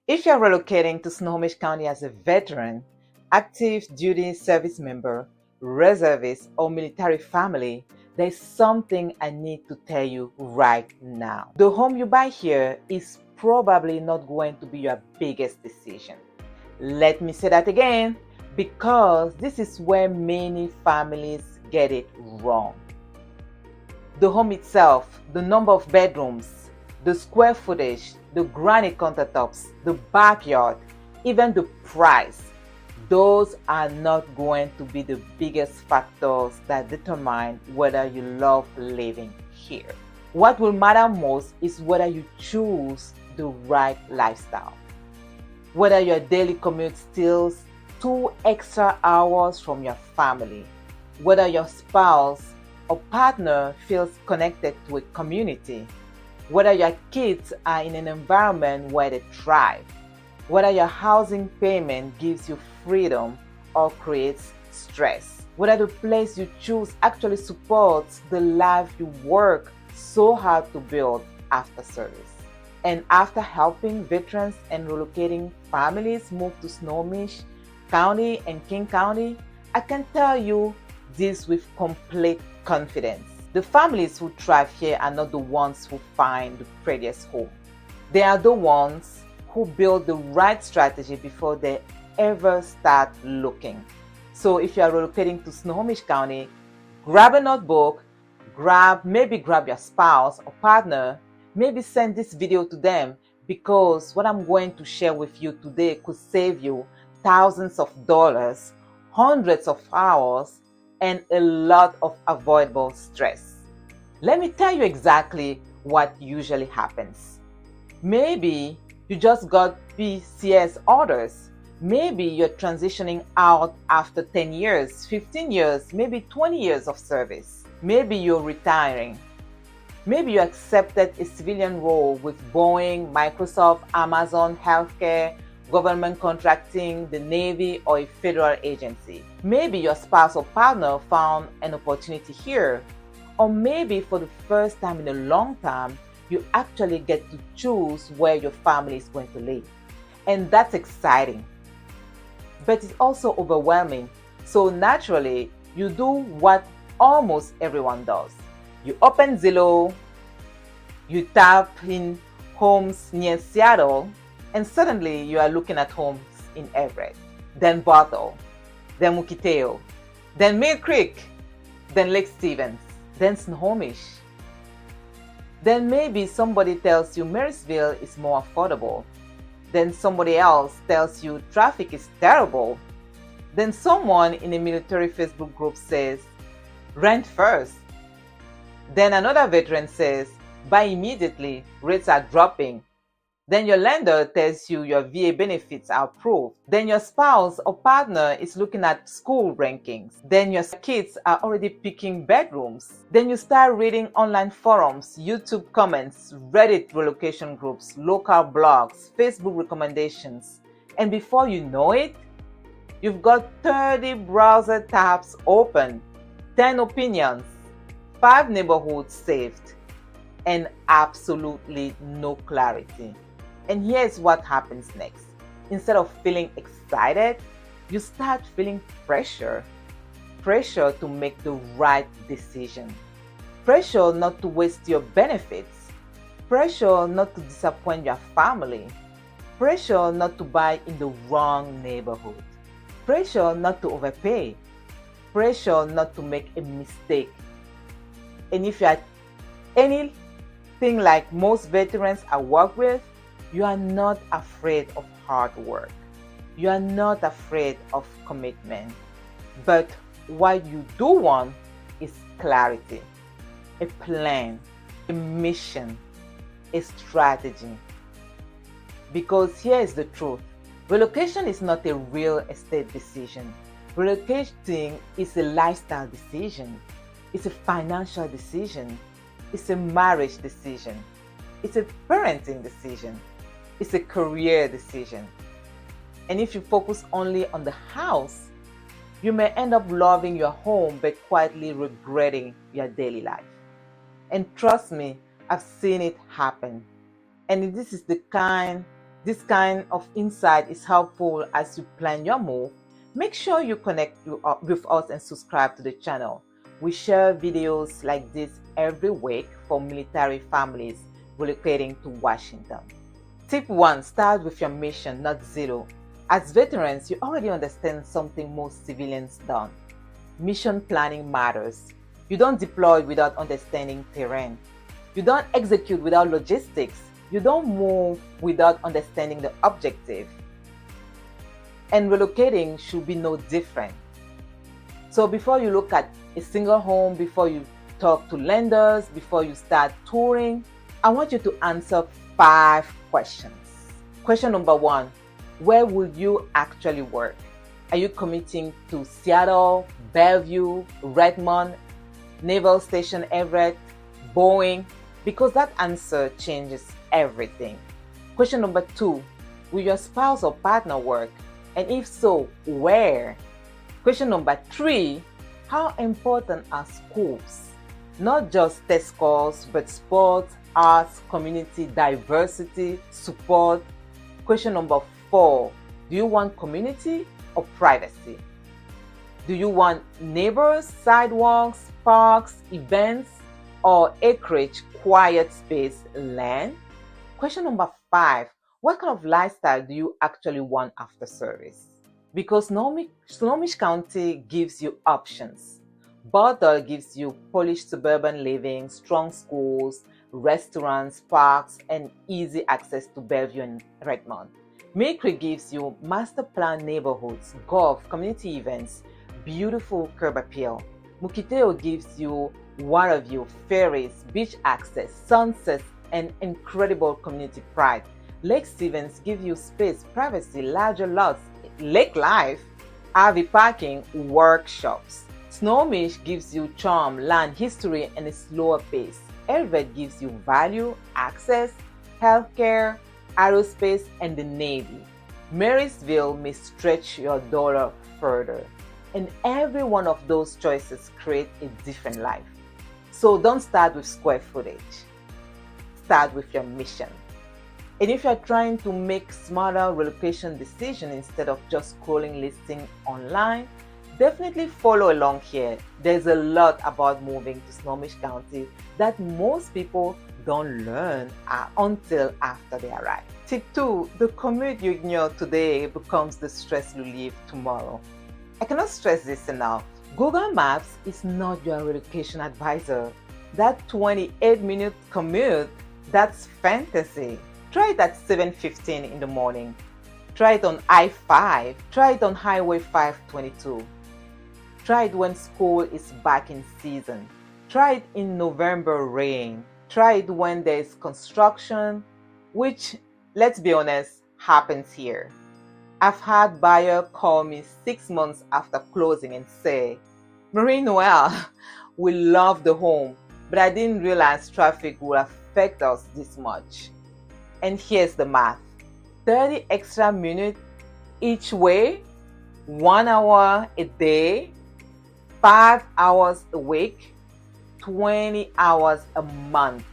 If you're relocating to Snohomish County as a veteran, active duty service member, reservist, or military family, there's something I need to tell you right now. The home you buy here is probably not going to be your biggest decision. Let me say that again, because this is where many families get it wrong. The home itself, the number of bedrooms, the square footage, the granite countertops, the backyard, even the price, those are not going to be the biggest factors that determine whether you love living here. What will matter most is whether you choose the right lifestyle. Whether your daily commute steals 2 extra hours from your family, whether your spouse or partner feels connected to a community, whether your kids are in an environment where they thrive, whether your housing payment gives you freedom or creates stress, whether the place you choose actually supports the life you work so hard to build after service. And after helping veterans and relocating families move to Snohomish County and King County, I can tell you this with complete confidence. The families who thrive here are not the ones who find the prettiest home. They are the ones who build the right strategy before they ever start looking. So if you are relocating to Snohomish County, grab a notebook, maybe grab your spouse or partner, maybe send this video to them, because what I'm going to share with you today could save you thousands of dollars, hundreds of hours, and a lot of avoidable stress. Let me tell you exactly what usually happens. Maybe you just got PCS orders. Maybe you're transitioning out after 10 years, 15 years, maybe 20 years of service. Maybe you're retiring. Maybe you accepted a civilian role with Boeing, Microsoft, Amazon, healthcare, government contracting, the Navy, or a federal agency. Maybe your spouse or partner found an opportunity here. Or maybe for the first time in a long time, you actually get to choose where your family is going to live. And that's exciting. But it's also overwhelming. So naturally, you do what almost everyone does. You open Zillow, you tap in homes near Seattle, and suddenly you are looking at homes in Everett, then Bethel, then Mukilteo, then Mill Creek, then Lake Stevens, then Snohomish. Then maybe somebody tells you Marysville is more affordable. Then somebody else tells you traffic is terrible. Then someone in a military Facebook group says, rent first. Then another veteran says, buy immediately, rates are dropping. Then your lender tells you your VA benefits are approved. Then your spouse or partner is looking at school rankings. Then your kids are already picking bedrooms. Then you start reading online forums, YouTube comments, Reddit relocation groups, local blogs, Facebook recommendations. And before you know it, you've got 30 browser tabs open, 10 opinions, 5 neighborhoods saved, and absolutely no clarity. And here's what happens next. Instead of feeling excited, you start feeling pressure. Pressure to make the right decision. Pressure not to waste your benefits. Pressure not to disappoint your family. Pressure not to buy in the wrong neighborhood. Pressure not to overpay. Pressure not to make a mistake. And if you are anything like most veterans I work with, you are not afraid of hard work. You are not afraid of commitment. But what you do want is clarity, a plan, a mission, a strategy. Because here is the truth. Relocation is not a real estate decision. Relocating is a lifestyle decision. It's a financial decision. It's a marriage decision. It's a parenting decision. It's a career decision. And if you focus only on the house, you may end up loving your home but quietly regretting your daily life. And trust me, I've seen it happen. And this is the kind This kind of insight is helpful as you plan your move. Make sure you connect with us and subscribe to the channel. We share videos like this every week for military families relocating to Washington. Tip 1. Start with your mission, not zero. As veterans, you already understand something most civilians don't. Mission planning matters. You don't deploy without understanding terrain. You don't execute without logistics. You don't move without understanding the objective. And relocating should be no different. So before you look at a single home, before you talk to lenders, before you start touring, I want you to answer 5 questions. Question number 1, where will you actually work? Are you commuting to Seattle, Bellevue, Redmond, Naval Station Everett, Boeing? Because that answer changes everything. Question number 2, will your spouse or partner work? And if so, where? Question number 3, how important are schools? Not just test scores, but sports, arts, community, diversity, support. Question number 4, do you want community or privacy? Do you want neighbors, sidewalks, parks, events, or acreage, quiet space, land? Question number 5, what kind of lifestyle do you actually want after service? Because Snohomish County gives you options. Bethel gives you polished suburban living, strong schools, restaurants, parks, and easy access to Bellevue and Redmond. Mill Creek gives you master plan neighborhoods, golf, community events, beautiful curb appeal. Mukilteo gives you water view, ferries, beach access, sunsets, and incredible community pride. Lake Stevens gives you space, privacy, larger lots, lake life, RV parking, workshops. Snohomish gives you charm, land, history, and a slower pace. Everett gives you value, access, healthcare, aerospace, and the Navy. Marysville may stretch your dollar further. And every one of those choices create a different life. So don't start with square footage. Start with your mission. And if you're trying to make smarter relocation decisions instead of just scrolling listings online, definitely follow along here. There's a lot about moving to Snohomish County that most people don't learn until after they arrive. Tip 2, the commute you ignore today becomes the stress you leave tomorrow. I cannot stress this enough. Google Maps is not your relocation advisor. That 28-minute commute, that's fantasy. Try it at 7:15 in the morning. Try it on I-5. Try it on Highway 522. Try it when school is back in season. Try it in November rain. Try it when there is construction, which, let's be honest, happens here. I've had buyer call me 6 months after closing and say, Marie-Noelle, we love the home, but I didn't realize traffic would affect us this much. And here's the math. 30 extra minutes each way, 1 hour a day, 5 hours a week, 20 hours a month,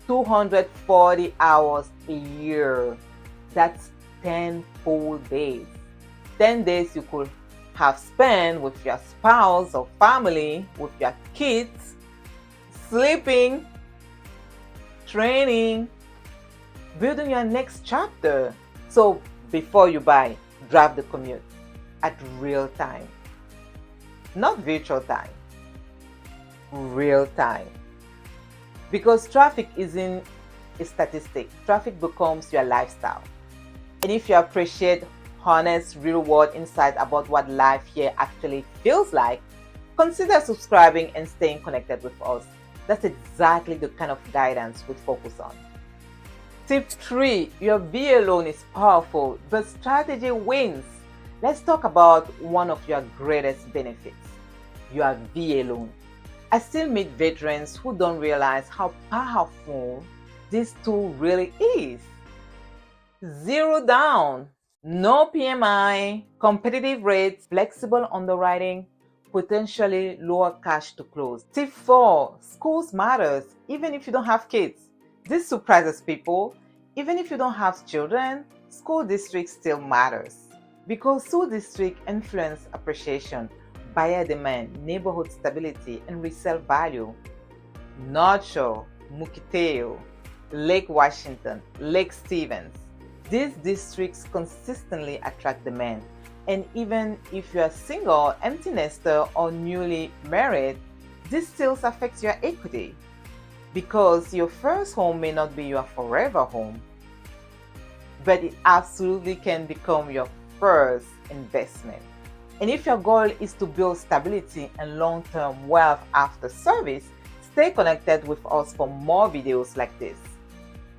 240 hours a year. That's 10 full days. 10 days you could have spent with your spouse or family, with your kids, sleeping, training, building your next chapter. So before you buy, drive the commute at real time. Not virtual time, real time. Because traffic isn't a statistic, traffic becomes your lifestyle. And if you appreciate honest, real world insight about what life here actually feels like, consider subscribing and staying connected with us. That's exactly the kind of guidance we focus on. Tip 3, your VA loan is powerful, but strategy wins. Let's talk about one of your greatest benefits, your VA loan. I still meet veterans who don't realize how powerful this tool really is. 0 down, no PMI, competitive rates, flexible underwriting, potentially lower cash to close. Tip 4, schools matters even if you don't have kids. This surprises people. Even if you don't have children, school district still matters because school district influence appreciation, buyer demand, neighborhood stability, and resale value. North Shore, Mukilteo, Lake Washington, Lake Stevens. These districts consistently attract demand. And even if you are single, empty nester, or newly married, this still affects your equity because your first home may not be your forever home, but it absolutely can become your first investment. And if your goal is to build stability and long-term wealth after service, stay connected with us for more videos like this.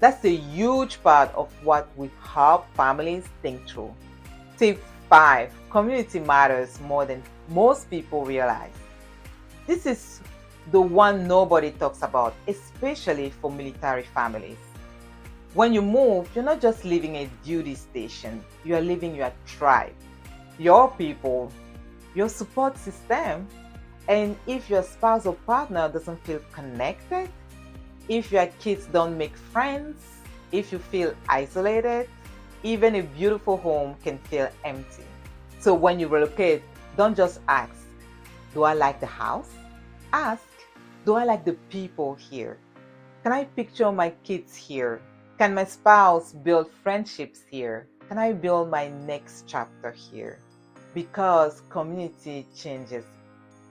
That's a huge part of what we help families think through. Tip 5. Community matters more than most people realize. This is the one nobody talks about, especially for military families. When you move, you're not just leaving a duty station, you are leaving your tribe, your people, your support system. And if your spouse or partner doesn't feel connected, if your kids don't make friends, if you feel isolated, even a beautiful home can feel empty. So when you relocate, don't just ask, do I like the house? Ask, do I like the people here? Can I picture my kids here? Can my spouse build friendships here? Can I build my next chapter here? Because community changes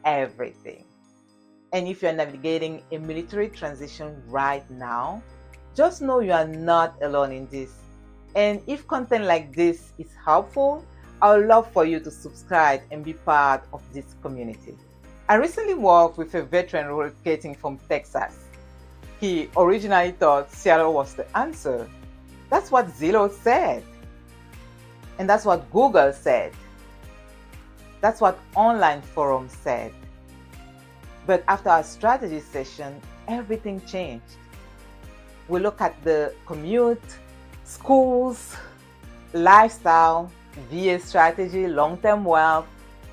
everything. And if you're navigating a military transition right now, just know you are not alone in this. And if content like this is helpful, I would love for you to subscribe and be part of this community. I recently worked with a veteran relocating from Texas. He originally thought Seattle was the answer. That's what Zillow said. And that's what Google said. That's what online forums said. But after our strategy session, everything changed. We look at the commute, schools, lifestyle, VA strategy, long-term wealth,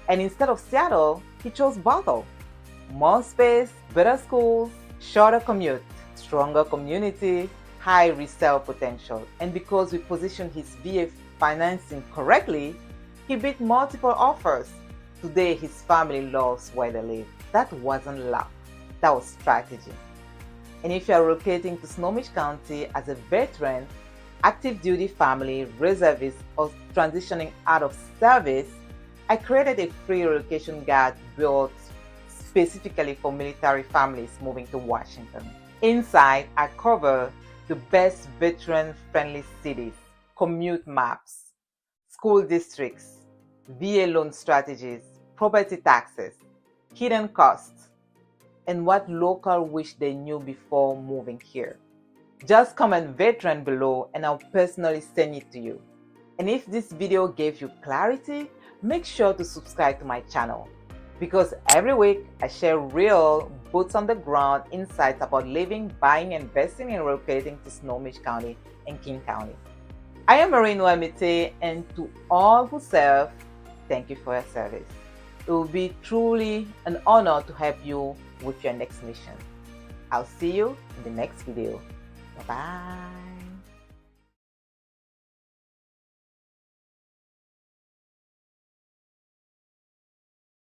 and instead of Seattle, he chose Bethel. More space, better schools, shorter commute, stronger community, high resale potential. And because we positioned his VA financing correctly, he beat multiple offers. Today, his family loves where they live. That wasn't luck, that was strategy. And if you are relocating to Snohomish County as a veteran, active duty family, reservist, or transitioning out of service, I created a free relocation guide built specifically for military families moving to Washington. Inside, I cover the best veteran-friendly cities, commute maps, school districts, VA loan strategies, property taxes, hidden costs, and what locals wish they knew before moving here. Just comment veteran below and I'll personally send it to you. And if this video gave you clarity, make sure to subscribe to my channel because every week I share real boots on the ground insights about living, buying, and investing in relocating to Snohomish County and King County. I am Marie-Noelle, and to all who serve, thank you for your service. It will be truly an honor to help you with your next mission. I'll see you in the next video. Bye-bye.